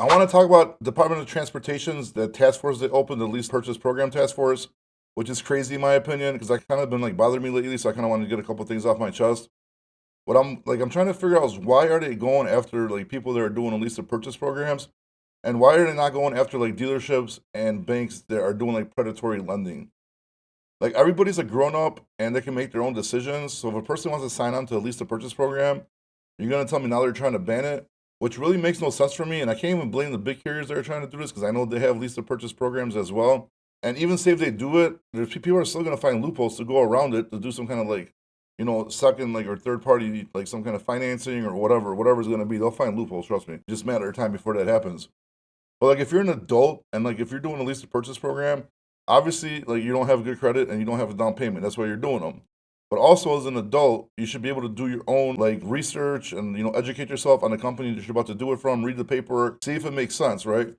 I want to talk about Department of Transportation's the task force they opened, the lease purchase program task force, which is crazy in my opinion because I kind of been like bothering me lately, so I kind of want to get a couple things off my chest. What I'm trying to figure out is why are they going after like people that are doing lease to purchase programs, and why are they not going after like dealerships and banks that are doing like predatory lending? Like everybody's a grown up and they can make their own decisions. So if a person wants to sign on to a lease to purchase program, you're gonna tell me now they're trying to ban it, which really makes no sense for me. And I can't even blame the big carriers that are trying to do this because I know they have lease to purchase programs as well. And even say if they do it, there's people are still gonna find loopholes to go around it to do some kind of like, second like or third party like some kind of financing or whatever's gonna be. They'll find loopholes. Trust me. Just a matter of time before that happens. But like if you're an adult and like if you're doing a lease to purchase program, obviously like you don't have good credit and you don't have a down payment. That's why you're doing them. But also as an adult, you should be able to do your own like research and educate yourself on the company that you're about to do it from, read the paperwork, see if it makes sense, right?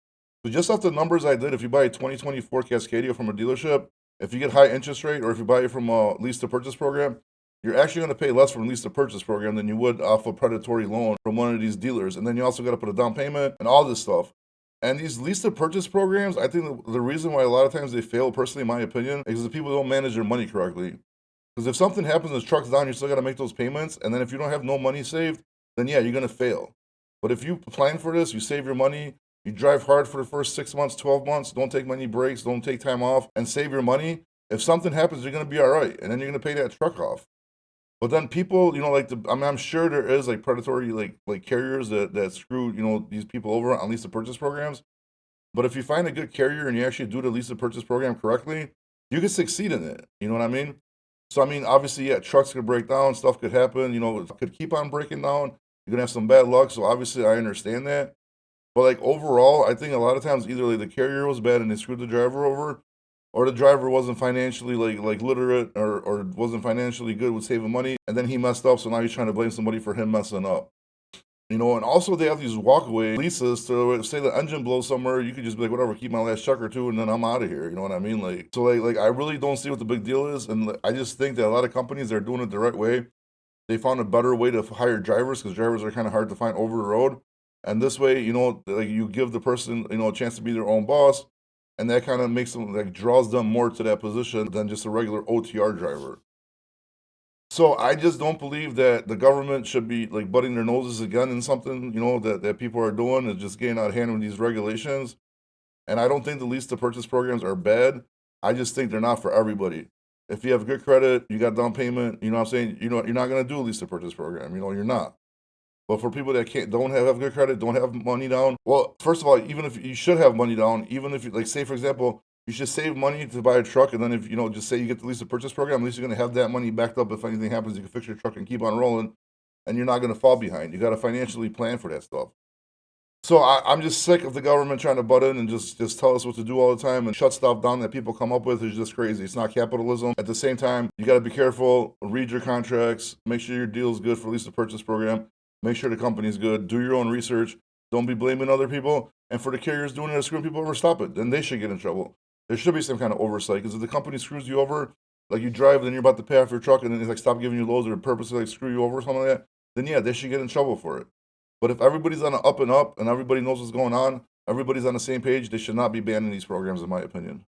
So just off the numbers I did, if you buy a 2024 Cascadia from a dealership, if you get high interest rate or if you buy it from a lease to purchase program, you're actually going to pay less from lease to purchase program than you would off a predatory loan from one of these dealers. And then you also got to put a down payment and all this stuff. And these lease to purchase programs, I think the reason why a lot of times they fail, personally, in my opinion, is because people don't manage their money correctly. Because if something happens, the truck's down, you still got to make those payments. And then if you don't have no money saved, then yeah, you're going to fail. But if you plan for this, you save your money, you drive hard for the first 6 months, 12 months, don't take many breaks, don't take time off, and save your money, if something happens, you're going to be all right. And then you're going to pay that truck off. But then people, I'm sure there is like predatory like carriers that screw these people over on lease to purchase programs. But if you find a good carrier and you actually do the lease to purchase program correctly, you can succeed in it. You know what I mean? So I mean, obviously, yeah, trucks could break down, stuff could happen. It could keep on breaking down. You're gonna have some bad luck. So obviously, I understand that. But like overall, I think a lot of times either like the carrier was bad and they screwed the driver over, or the driver wasn't financially like literate or wasn't financially good with saving money, and then he messed up. So now he's trying to blame somebody for him messing up. And also they have these walkaway leases. So say the engine blows somewhere, you could just be like, whatever, keep my last check or two, and then I'm out of here. You know what I mean? Like, so like I really don't see what the big deal is, and I just think that a lot of companies are doing it the right way. They found a better way to hire drivers because drivers are kind of hard to find over the road, and this way, like you give the person, a chance to be their own boss, and that kind of makes them like draws them more to that position than just a regular OTR driver. So I just don't believe that the government should be like butting their noses again in something, that people are doing is just getting out of hand with these regulations. And I don't think the lease to purchase programs are bad. I just think they're not for everybody. If you have good credit, you got down payment, you know what I'm saying? You're not gonna do a lease to purchase program, you're not. But for people that don't have good credit, don't have money down, well, first of all, even if you should have money down, even if you like say for example, you should save money to buy a truck, and then if just say you get the lease to purchase program, at least you're gonna have that money backed up if anything happens, you can fix your truck and keep on rolling, and you're not gonna fall behind. You gotta financially plan for that stuff. So I'm just sick of the government trying to butt in and just tell us what to do all the time and shut stuff down that people come up with is just crazy. It's not capitalism. At the same time, you got to be careful, read your contracts, make sure your deal is good for lease to purchase program, make sure the company's good, do your own research, don't be blaming other people. And for the carriers doing it to screw people over, stop it. Then they should get in trouble. There should be some kind of oversight because if the company screws you over, like you drive, then you're about to pay off your truck, and then it's like stop giving you loads or purposely like screw you over or something like that, then yeah, they should get in trouble for it. But if everybody's on an up and up and everybody knows what's going on, everybody's on the same page, they should not be banning these programs, in my opinion.